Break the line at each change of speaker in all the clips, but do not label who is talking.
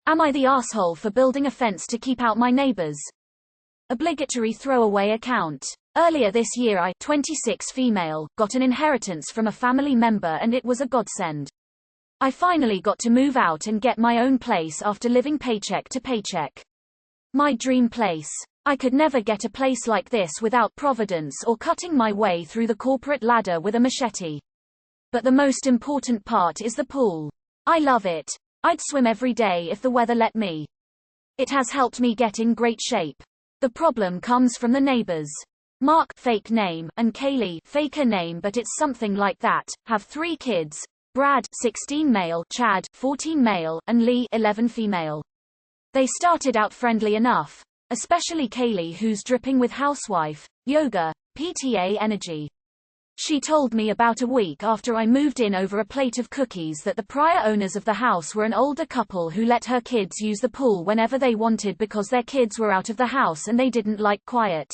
Am I the asshole for building a fence to keep out my neighbors? Obligatory throwaway account. Earlier this year I, 26 female, got an inheritance from a family member and it was a godsend. I finally got to move out and get my own place after living paycheck to paycheck. My dream place. I could never get a place like this without Providence or cutting my way through the corporate ladder with a machete. But the most important part is the pool. I love it. I'd swim every day if the weather let me. It has helped me get in great shape. The problem comes from the neighbors. Mark, fake name, and Kaylee, faker name but it's something like that, have 3 kids. Brad, 16 male, Chad, 14 male, and Lee, 11 female. They started out friendly enough. Especially Kaylee, who's dripping with housewife, yoga, PTA energy. She told me about a week after I moved in over a plate of cookies that the prior owners of the house were an older couple who let her kids use the pool whenever they wanted because their kids were out of the house and they didn't like quiet.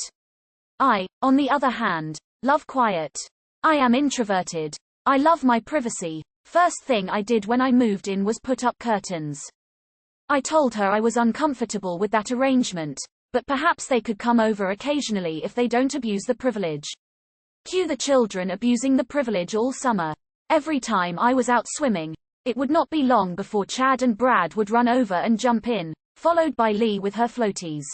I, on the other hand, love quiet. I am introverted. I love my privacy. First thing I did when I moved in was put up curtains. I told her I was uncomfortable with that arrangement, but perhaps they could come over occasionally if they don't abuse the privilege. Cue the children abusing the privilege all summer. Every time I was out swimming, it would not be long before Chad and Brad would run over and jump in, followed by Lee with her floaties.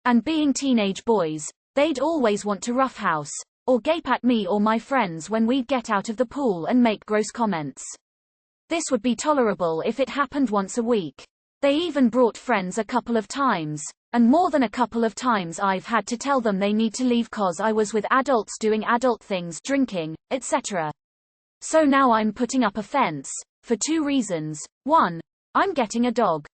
And being teenage boys, they'd always want to roughhouse, or gape at me or my friends when we'd get out of the pool and make gross comments. This would be tolerable if it happened once a week. They even brought friends a couple of times. And more than a couple of times I've had to tell them they need to leave cause I was with adults doing adult things, drinking, etc. So now I'm putting up a fence, for 2 reasons. 1. I'm getting a dog.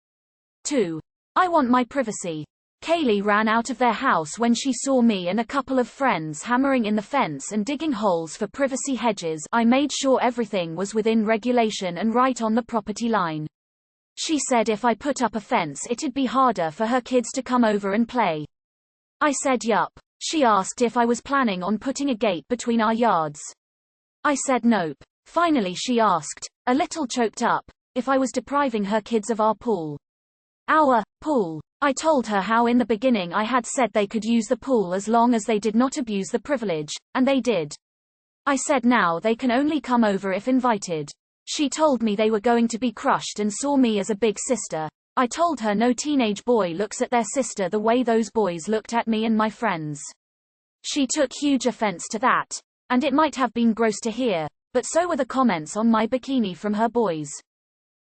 2. I want my privacy. Kaylee ran out of their house when she saw me and a couple of friends hammering in the fence and digging holes for privacy hedges. I made sure everything was within regulation and right on the property line. She said if I put up a fence it'd be harder for her kids to come over and play. I said yup. She asked if I was planning on putting a gate between our yards. I said nope. Finally she asked, a little choked up, if I was depriving her kids of our pool. Our pool. I told her how in the beginning I had said they could use the pool as long as they did not abuse the privilege, and they did. I said now they can only come over if invited. She told me they were going to be crushed and saw me as a big sister. I told her no teenage boy looks at their sister the way those boys looked at me and my friends. She took huge offense to that. And it might have been gross to hear, but so were the comments on my bikini from her boys.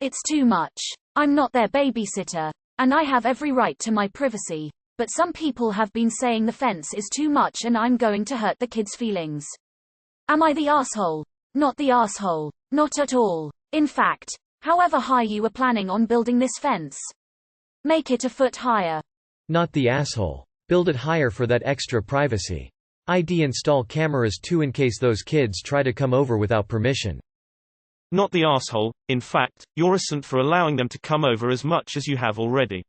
It's too much. I'm not their babysitter. And I have every right to my privacy. But some people have been saying the fence is too much and I'm going to hurt the kids' feelings. Am I the asshole? Not the asshole. Not at all. In fact, however high you were planning on building this fence, make it a foot higher.
Not the asshole. Build it higher for that extra privacy. ID install cameras too in case those kids try to come over without permission.
Not the asshole. In fact, you're a saint for allowing them to come over as much as you have already.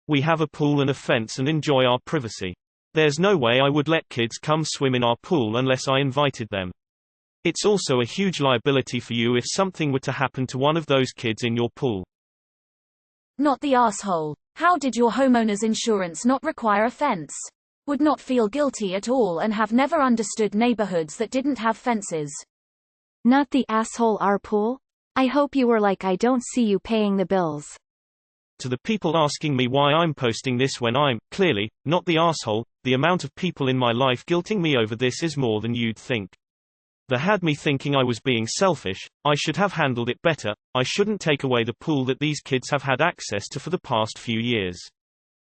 We have a pool and a fence and enjoy our privacy. There's no way I would let kids come swim in our pool unless I invited them. It's also a huge liability for you if something were to happen to one of those kids in your pool.
Not the asshole. How did your homeowner's insurance not require a fence? Would not feel guilty at all and have never understood neighborhoods that didn't have fences.
Not the asshole our pool? I hope you were like I don't see you paying the bills.
To the people asking me why I'm posting this when I'm, clearly, not the asshole, the amount of people in my life guilting me over this is more than you'd think. That had me thinking I was being selfish. I should have handled it better. I shouldn't take away the pool that these kids have had access to for the past few years.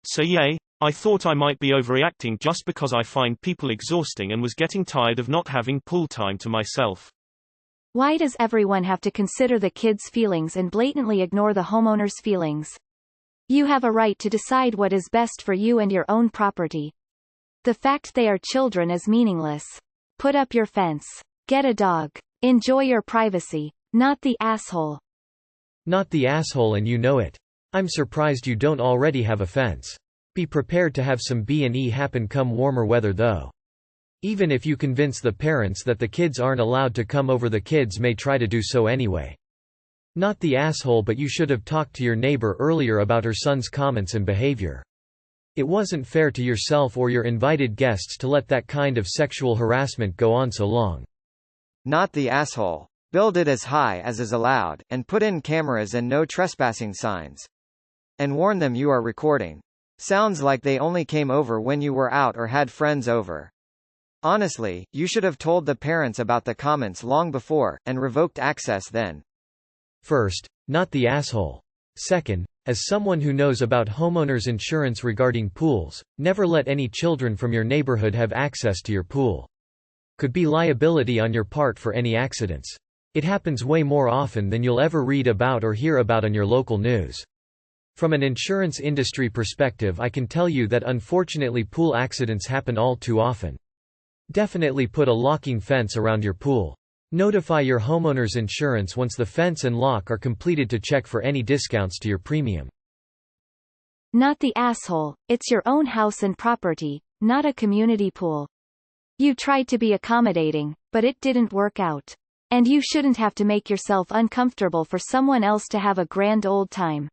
So yay, I thought I might be overreacting just because I find people exhausting and was getting tired of not having pool time to myself.
Why does everyone have to consider the kids' feelings and blatantly ignore the homeowner's feelings? You have a right to decide what is best for you and your own property. The fact they are children is meaningless. Put up your fence. Get a dog. Enjoy your privacy. Not the asshole.
Not the asshole and you know it. I'm surprised you don't already have a fence. Be prepared to have some B&E happen come warmer weather though. Even if you convince the parents that the kids aren't allowed to come over, the kids may try to do so anyway. Not the asshole, but you should have talked to your neighbor earlier about her son's comments and behavior. It wasn't fair to yourself or your invited guests to let that kind of sexual harassment go on so long.
Not the asshole. Build it as high as is allowed, and put in cameras and no trespassing signs. And warn them you are recording. Sounds like they only came over when you were out or had friends over. Honestly, you should have told the parents about the comments long before, and revoked access then.
First, not the asshole. Second, as someone who knows about homeowners insurance regarding pools, never let any children from your neighborhood have access to your pool. Could be liability on your part for any accidents. It happens way more often than you'll ever read about or hear about on your local news. From an insurance industry perspective, I can tell you that unfortunately pool accidents happen all too often. Definitely put a locking fence around your pool. Notify your homeowner's insurance once the fence and lock are completed to check for any discounts to your premium.
Not the asshole. It's your own house and property, not a community pool. You tried to be accommodating, but it didn't work out. And you shouldn't have to make yourself uncomfortable for someone else to have a grand old time.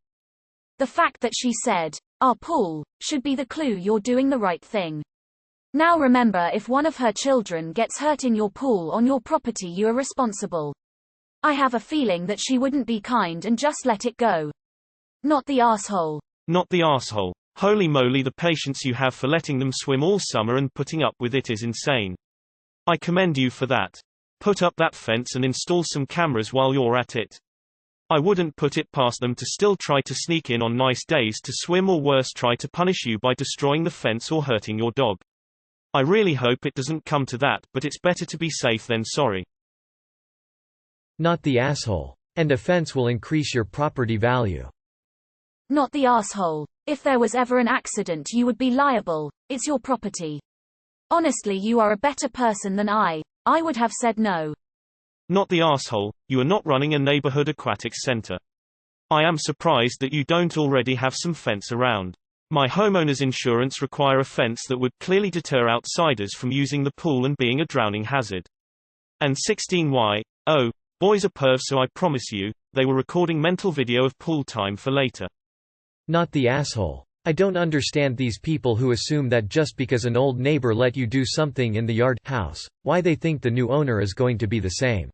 The fact that she said, "our pool," should be the clue you're doing the right thing. Now remember, if one of her children gets hurt in your pool on your property, you are responsible. I have a feeling that she wouldn't be kind and just let it go. Not the asshole.
Not the asshole. Holy moly, the patience you have for letting them swim all summer and putting up with it is insane. I commend you for that. Put up that fence and install some cameras while you're at it. I wouldn't put it past them to still try to sneak in on nice days to swim, or worse, try to punish you by destroying the fence or hurting your dog. I really hope it doesn't come to that, but it's better to be safe than sorry.
Not the asshole. And a fence will increase your property value.
Not the asshole. If there was ever an accident, you would be liable. It's your property. Honestly, you are a better person than I. I would have said no.
Not the asshole. You are not running a neighborhood aquatic center. I am surprised that you don't already have some fence around. My homeowner's insurance require a fence that would clearly deter outsiders from using the pool and being a drowning hazard. And 16Y, oh, boys are pervs, so I promise you, they were recording mental video of pool time for later.
Not the asshole. I don't understand these people who assume that just because an old neighbor let you do something in the yard house, why they think the new owner is going to be the same.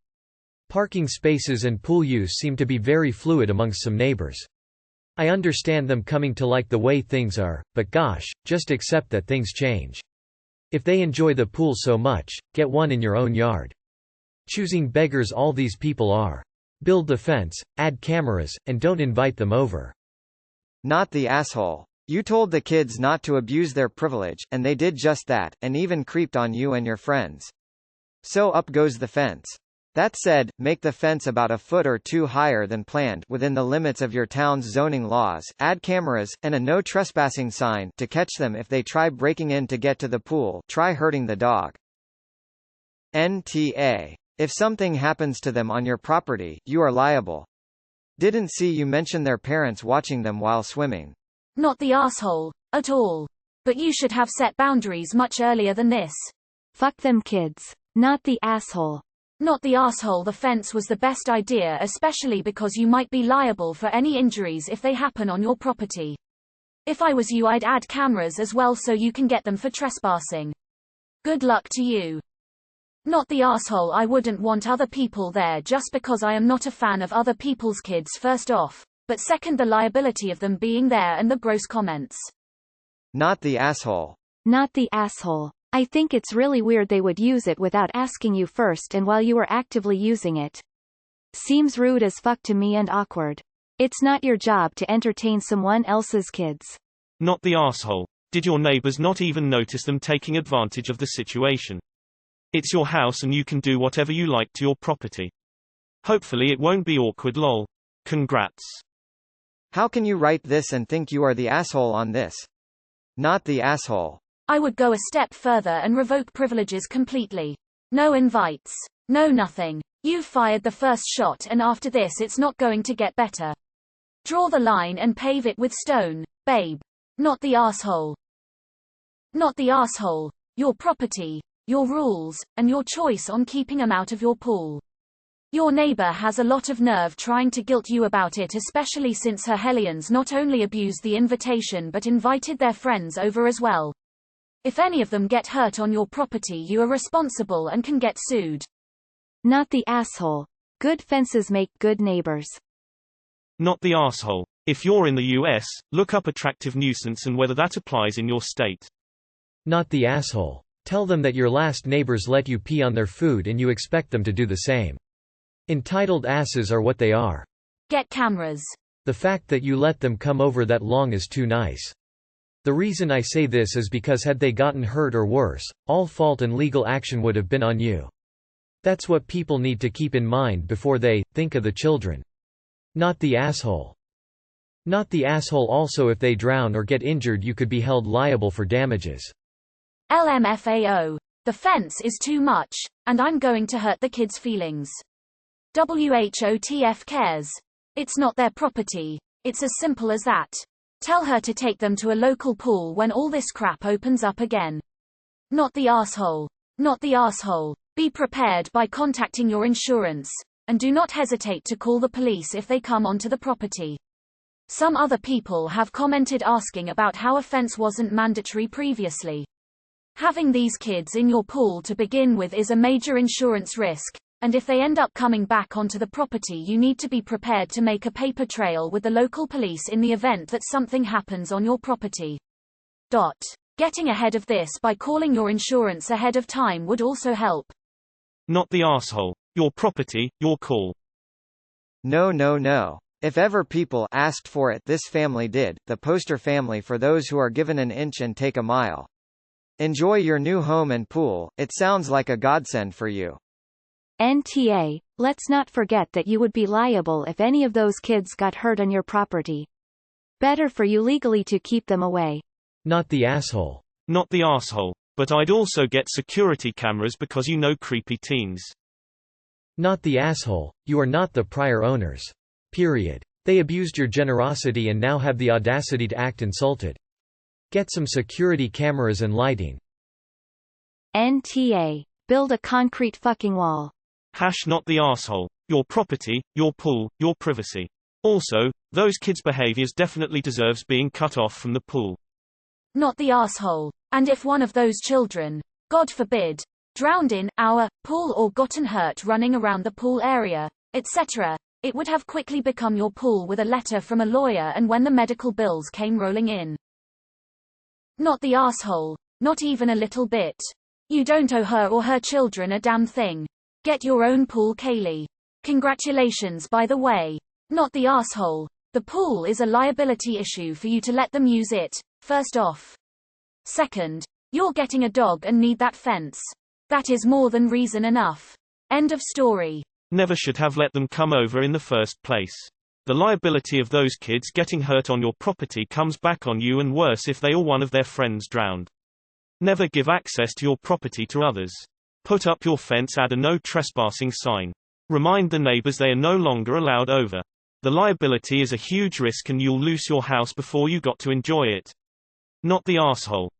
Parking spaces and pool use seem to be very fluid amongst some neighbors. I understand them coming to like the way things are, but gosh, just accept that things change. If they enjoy the pool so much, get one in your own yard. Choosing beggars all these people are. Build the fence, add cameras, and don't invite them over.
Not the asshole. You told the kids not to abuse their privilege, and they did just that, and even creeped on you and your friends. So up goes the fence. That said, make the fence about a foot or two higher than planned within the limits of your town's zoning laws, add cameras, and a no trespassing sign to catch them if they try breaking in to get to the pool, try hurting the dog. NTA. If something happens to them on your property, you are liable. Didn't see you mention their parents watching them while swimming.
Not the asshole. At all. But you should have set boundaries much earlier than this.
Fuck them kids. Not the asshole.
Not the asshole. The fence was the best idea, especially because you might be liable for any injuries if they happen on your property. If I was you, I'd add cameras as well so you can get them for trespassing. Good luck to you. Not the asshole. I wouldn't want other people there just because I am not a fan of other people's kids, first off, but second, the liability of them being there and the gross comments.
Not the asshole.
Not the asshole. I think it's really weird they would use it without asking you first and while you were actively using it. Seems rude as fuck to me and awkward. It's not your job to entertain someone else's kids.
Not the asshole. Did your neighbors not even notice them taking advantage of the situation? It's your house and you can do whatever you like to your property. Hopefully it won't be awkward, lol. Congrats.
How can you write this and think you are the asshole on this? Not the asshole.
I would go a step further and revoke privileges completely. No invites. No nothing. You've fired the first shot, and after this it's not going to get better. Draw the line and pave it with stone, babe. Not the asshole. Not the asshole. Your property, your rules, and your choice on keeping them out of your pool. Your neighbor has a lot of nerve trying to guilt you about it, especially since her hellions not only abused the invitation but invited their friends over as well. If any of them get hurt on your property, you are responsible and can get sued.
Not the asshole. Good fences make good neighbors.
Not the asshole. If you're in the US, look up attractive nuisance and whether that applies in your state.
Not the asshole. Tell them that your last neighbors let you pee on their food and you expect them to do the same. Entitled asses are what they are.
Get cameras.
The fact that you let them come over that long is too nice. The reason I say this is because had they gotten hurt or worse, all fault and legal action would have been on you. That's what people need to keep in mind before they think of the children. Not the asshole. Not the asshole. Also, if they drown or get injured, you could be held liable for damages.
LMFAO. The fence is too much, and I'm going to hurt the kids' feelings. WHOTF cares. It's not their property. It's as simple as that. Tell her to take them to a local pool when all this crap opens up again. Not the asshole. Not the asshole. Be prepared by contacting your insurance, and do not hesitate to call the police if they come onto the property. Some other people have commented asking about how a fence wasn't mandatory previously. Having these kids in your pool to begin with is a major insurance risk, and if they end up coming back onto the property, you need to be prepared to make a paper trail with the local police in the event that something happens on your property. Getting ahead of this by calling your insurance ahead of time would also help.
Not the asshole. Your property, your call.
No, no, no. If ever people asked for it, this family did, the poster family for those who are given an inch and take a mile. Enjoy your new home and pool, it sounds like a godsend for you.
NTA, let's not forget that you would be liable if any of those kids got hurt on your property. Better for you legally to keep them away.
Not the asshole.
Not the asshole. But I'd also get security cameras because you know creepy teens.
Not the asshole. You are not the prior owners. Period. They abused your generosity and now have the audacity to act insulted. Get some security cameras and lighting.
NTA, build a concrete fucking wall.
Not the asshole. Your property, your pool, your privacy. Also, those kids' behaviors definitely deserves being cut off from the pool.
Not the asshole. And if one of those children, God forbid, drowned in our pool or gotten hurt running around the pool area, etc., it would have quickly become your pool with a letter from a lawyer and when the medical bills came rolling in. Not the asshole. Not even a little bit. You don't owe her or her children a damn thing. Get your own pool, Kaylee. Congratulations, by the way. Not the asshole. The pool is a liability issue for you to let them use it, first off. Second, you're getting a dog and need that fence. That is more than reason enough. End of story.
Never should have let them come over in the first place. The liability of those kids getting hurt on your property comes back on you, and worse if they or one of their friends drowned. Never give access to your property to others. Put up your fence, add a no trespassing sign. Remind the neighbors they are no longer allowed over. The liability is a huge risk and you'll lose your house before you got to enjoy it. Not the asshole.